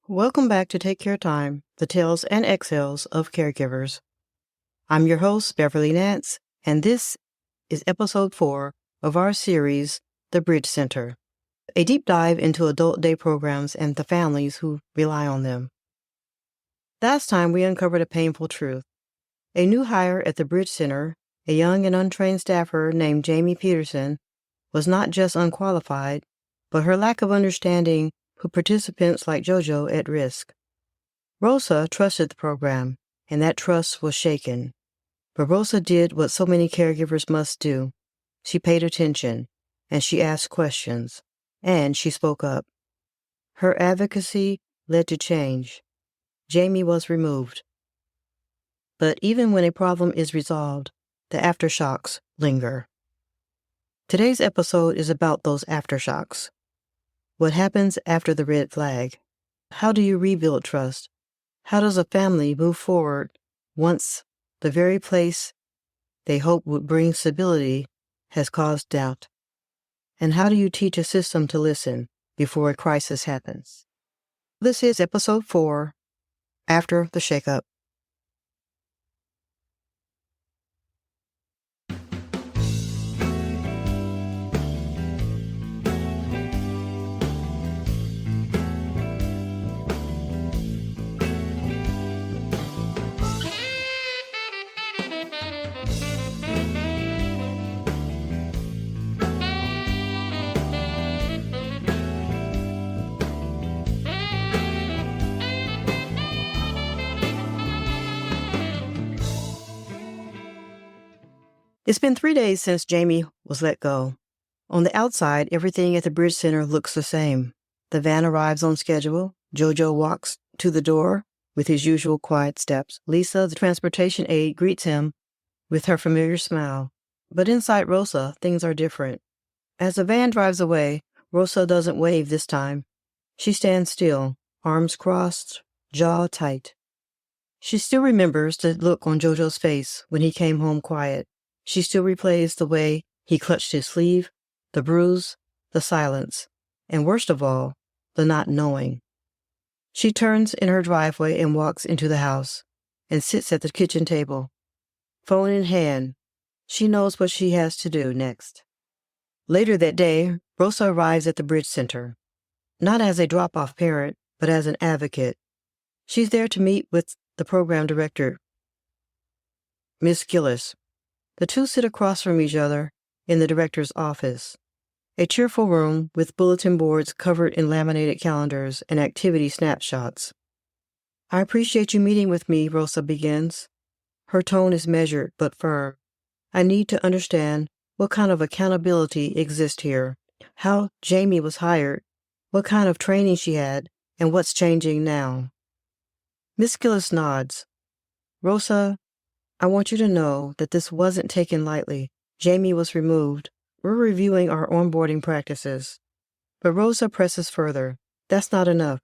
Welcome back to Take Care Time, the tales and exhales of caregivers. I'm your host, Beverly Nance, and this is episode 4 of our series, The Bridge Center, a deep dive into adult day programs and the families who rely on them. Last time, we uncovered a painful truth. A new hire at the Bridge Center, a young and untrained staffer named Jamie Peterson, was not just unqualified, but her lack of understanding put participants like JoJo at risk. Rosa trusted the program, and that trust was shaken. But Rosa did what so many caregivers must do. She paid attention, and she asked questions, and she spoke up. Her advocacy led to change. Jamie was removed. But even when a problem is resolved, the aftershocks linger. Today's episode is about those aftershocks. What happens after the red flag? How do you rebuild trust? How does a family move forward once the very place they hoped would bring stability has caused doubt? And how do you teach a system to listen before a crisis happens? This is episode 4, After the Shakeup. It's been 3 days since Jamie was let go. On the outside, everything at the Bridge Center looks the same. The van arrives on schedule. JoJo walks to the door with his usual quiet steps. Lisa, the transportation aide, greets him with her familiar smile. But inside Rosa, things are different. As the van drives away, Rosa doesn't wave this time. She stands still, arms crossed, jaw tight. She still remembers the look on JoJo's face when he came home quiet. She still replays the way he clutched his sleeve, the bruise, the silence, and worst of all, the not knowing. She turns in her driveway and walks into the house and sits at the kitchen table. Phone in hand, she knows what she has to do next. Later that day, Rosa arrives at the Bridge Center, not as a drop-off parent, but as an advocate. She's there to meet with the program director, Miss Gillis. The two sit across from each other in the director's office, a cheerful room with bulletin boards covered in laminated calendars and activity snapshots. I appreciate you meeting with me, Rosa begins. Her tone is measured but firm. I need to understand what kind of accountability exists here, how Jamie was hired, what kind of training she had, and what's changing now. Miss Gillis nods. Rosa, I want you to know that this wasn't taken lightly. Jamie was removed. We're reviewing our onboarding practices. But Rosa presses further. That's not enough.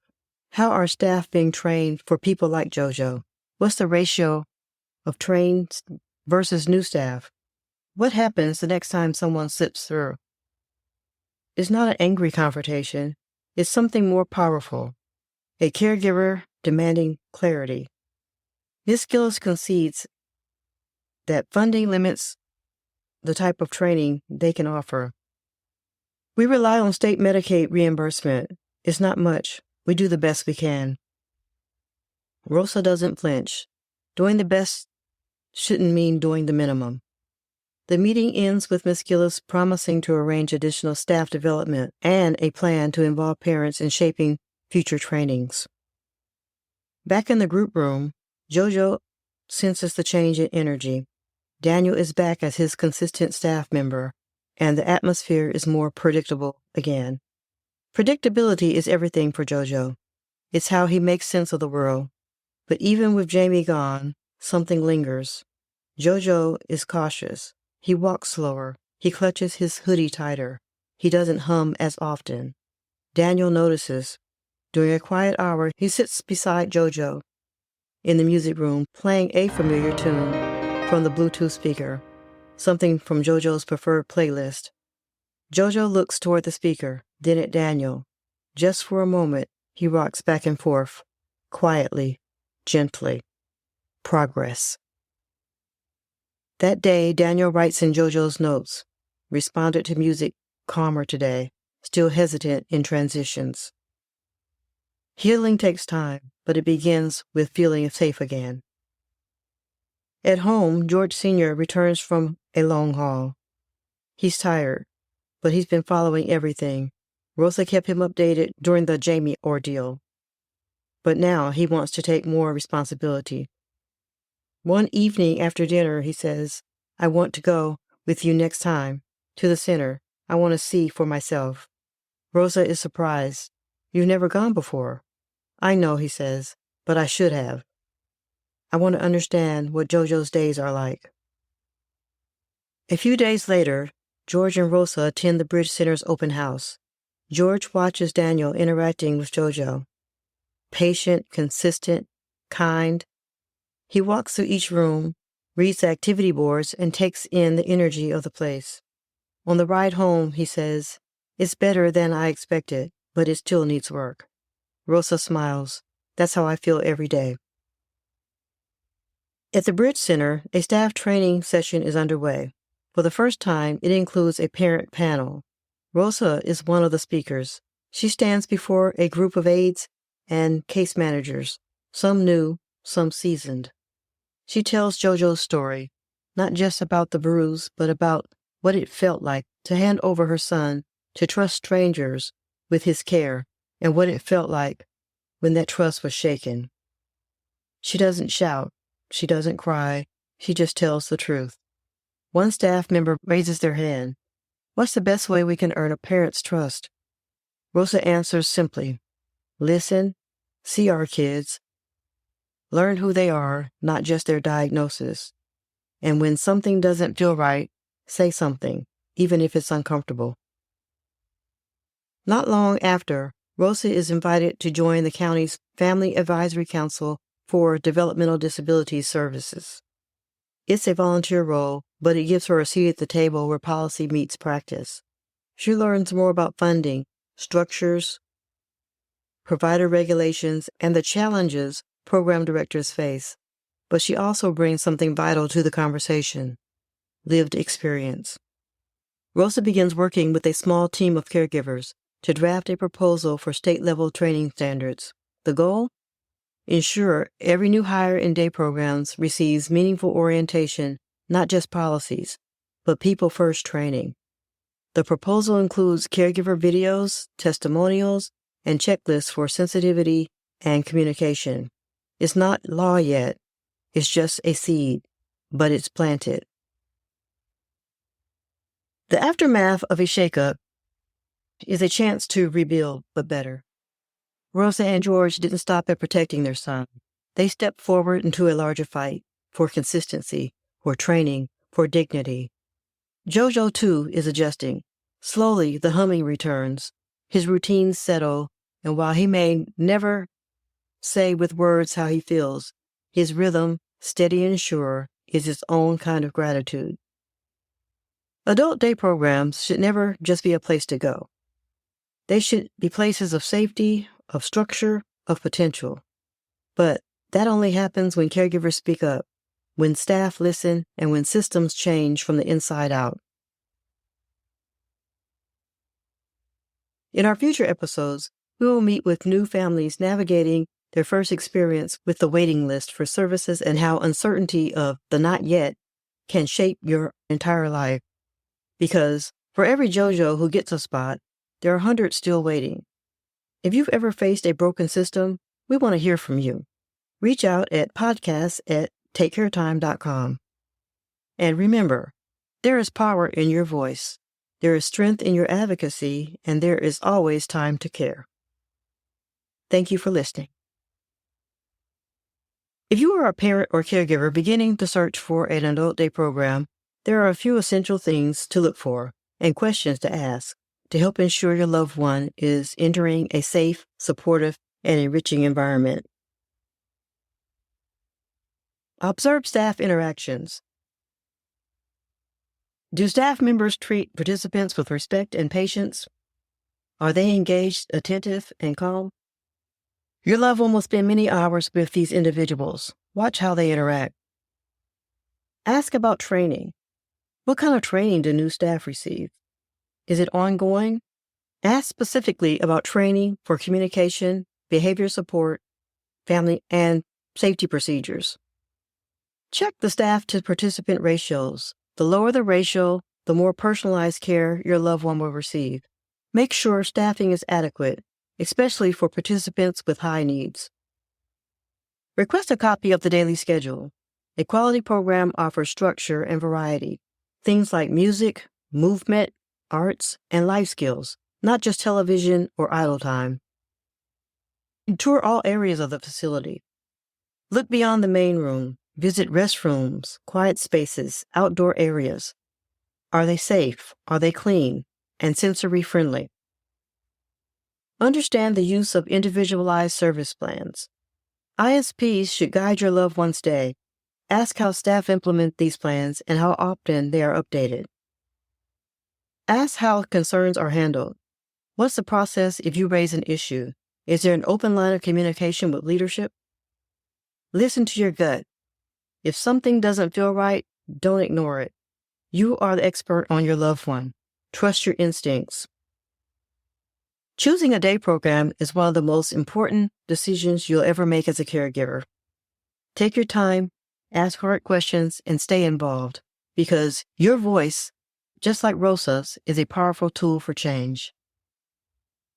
How are staff being trained for people like JoJo? What's the ratio of trained versus new staff? What happens the next time someone slips through? It's not an angry confrontation. It's something more powerful. A caregiver demanding clarity. Miss Gillis concedes that funding limits the type of training they can offer. We rely on state Medicaid reimbursement. It's not much. We do the best we can. Rosa doesn't flinch. Doing the best shouldn't mean doing the minimum. The meeting ends with Miss Gillis promising to arrange additional staff development and a plan to involve parents in shaping future trainings. Back in the group room, JoJo senses the change in energy. Daniel is back as his consistent staff member, and the atmosphere is more predictable again. Predictability is everything for JoJo. It's how he makes sense of the world. But even with Jamie gone, something lingers. JoJo is cautious. He walks slower. He clutches his hoodie tighter. He doesn't hum as often. Daniel notices. During a quiet hour, he sits beside JoJo in the music room, playing a familiar tune from the Bluetooth speaker, something from JoJo's preferred playlist. JoJo looks toward the speaker, then at Daniel. Just for a moment, he rocks back and forth, quietly, gently. Progress. That day, Daniel writes in JoJo's notes, responded to music calmer today, still hesitant in transitions. Healing takes time, but it begins with feeling safe again. At home, George Sr. returns from a long haul. He's tired, but he's been following everything. Rosa kept him updated during the Jamie ordeal. But now he wants to take more responsibility. One evening after dinner, he says, "I want to go with you next time, to the center. I want to see for myself." Rosa is surprised. "You've never gone before." "I know," he says, "but I should have. I want to understand what JoJo's days are like." A few days later, George and Rosa attend the Bridge Center's open house. George watches Daniel interacting with JoJo. Patient, consistent, kind. He walks through each room, reads the activity boards, and takes in the energy of the place. On the ride home, he says, "It's better than I expected, but it still needs work." Rosa smiles. "That's how I feel every day." At the Bridge Center, a staff training session is underway. For the first time, it includes a parent panel. Rosa is one of the speakers. She stands before a group of aides and case managers, some new, some seasoned. She tells JoJo's story, not just about the bruise, but about what it felt like to hand over her son, to trust strangers with his care, and what it felt like when that trust was shaken. She doesn't shout. She doesn't cry. She just tells the truth. One staff member raises their hand. "What's the best way we can earn a parent's trust?" Rosa answers simply, "Listen, see our kids, learn who they are, not just their diagnosis. And when something doesn't feel right, say something, even if it's uncomfortable." Not long after, Rosa is invited to join the county's Family Advisory Council for Developmental Disability Services. It's a volunteer role, but it gives her a seat at the table where policy meets practice. She learns more about funding, structures, provider regulations, and the challenges program directors face. But she also brings something vital to the conversation: lived experience. Rosa begins working with a small team of caregivers to draft a proposal for state-level training standards. The goal? Ensure every new hire in day programs receives meaningful orientation, not just policies, but people-first training. The proposal includes caregiver videos, testimonials, and checklists for sensitivity and communication. It's not law yet. It's just a seed, but it's planted. The aftermath of a shakeup is a chance to rebuild, but better. Rosa and George didn't stop at protecting their son. They stepped forward into a larger fight for consistency, for training, for dignity. JoJo, too, is adjusting. Slowly, the humming returns. His routines settle, and while he may never say with words how he feels, his rhythm, steady and sure, is its own kind of gratitude. Adult day programs should never just be a place to go. They should be places of safety, of structure, of potential. But that only happens when caregivers speak up, when staff listen, and when systems change from the inside out. In our future episodes, we will meet with new families navigating their first experience with the waiting list for services and how uncertainty of the not yet can shape your entire life. Because for every JoJo who gets a spot, there are hundreds still waiting. If you've ever faced a broken system, we want to hear from you. Reach out at podcasts@takecaretime.com. And remember, there is power in your voice, there is strength in your advocacy, and there is always time to care. Thank you for listening. If you are a parent or caregiver beginning to search for an adult day program, there are a few essential things to look for and questions to ask to help ensure your loved one is entering a safe, supportive, and enriching environment. Observe staff interactions. Do staff members treat participants with respect and patience? Are they engaged, attentive, and calm? Your loved one will spend many hours with these individuals. Watch how they interact. Ask about training. What kind of training do new staff receive? Is it ongoing? Ask specifically about training for communication, behavior support, family, and safety procedures. Check the staff to participant ratios. The lower the ratio, the more personalized care your loved one will receive. Make sure staffing is adequate, especially for participants with high needs. Request a copy of the daily schedule. A quality program offers structure and variety, things like music, movement, arts, and life skills, not just television or idle time. Tour all areas of the facility. Look beyond the main room. Visit restrooms, quiet spaces, outdoor areas. Are they safe? Are they clean? And sensory friendly? Understand the use of individualized service plans. ISPs should guide your loved one's day. Ask how staff implement these plans and how often they are updated. Ask how concerns are handled. What's the process if you raise an issue? Is there an open line of communication with leadership? Listen to your gut. If something doesn't feel right, don't ignore it. You are the expert on your loved one. Trust your instincts. Choosing a day program is one of the most important decisions you'll ever make as a caregiver. Take your time, ask hard questions, and stay involved, because your voice, just like Rosa's, is a powerful tool for change.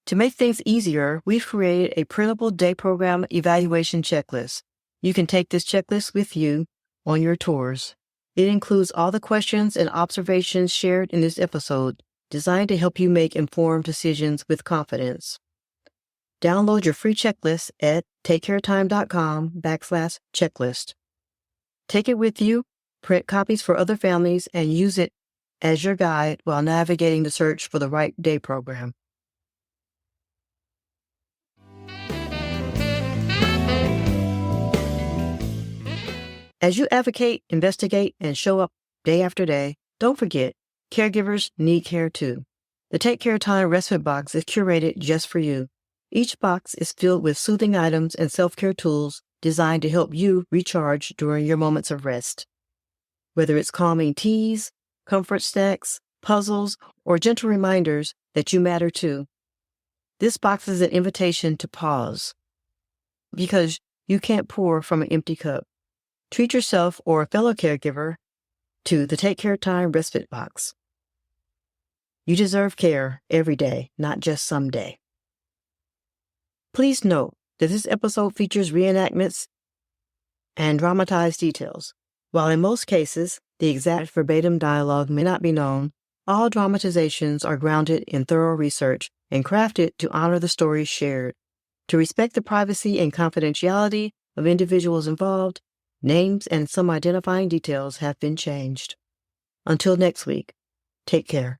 To make things easier, we've created a printable day program evaluation checklist. You can take this checklist with you on your tours. It includes all the questions and observations shared in this episode, designed to help you make informed decisions with confidence. Download your free checklist at takecaretime.com/checklist. Take it with you, print copies for other families, and use it as your guide while navigating the search for the right day program. As you advocate, investigate, and show up day after day, don't forget, caregivers need care too. The Take Care Time Respite Box is curated just for you. Each box is filled with soothing items and self-care tools designed to help you recharge during your moments of rest. Whether it's calming teas, comfort snacks, puzzles, or gentle reminders that you matter too, this box is an invitation to pause, because you can't pour from an empty cup. Treat yourself or a fellow caregiver to the Take Care Time Respite Box. You deserve care every day, not just someday. Please note that this episode features reenactments and dramatized details. While in most cases, the exact verbatim dialogue may not be known, all dramatizations are grounded in thorough research and crafted to honor the stories shared. To respect the privacy and confidentiality of individuals involved, names and some identifying details have been changed. Until next week, take care.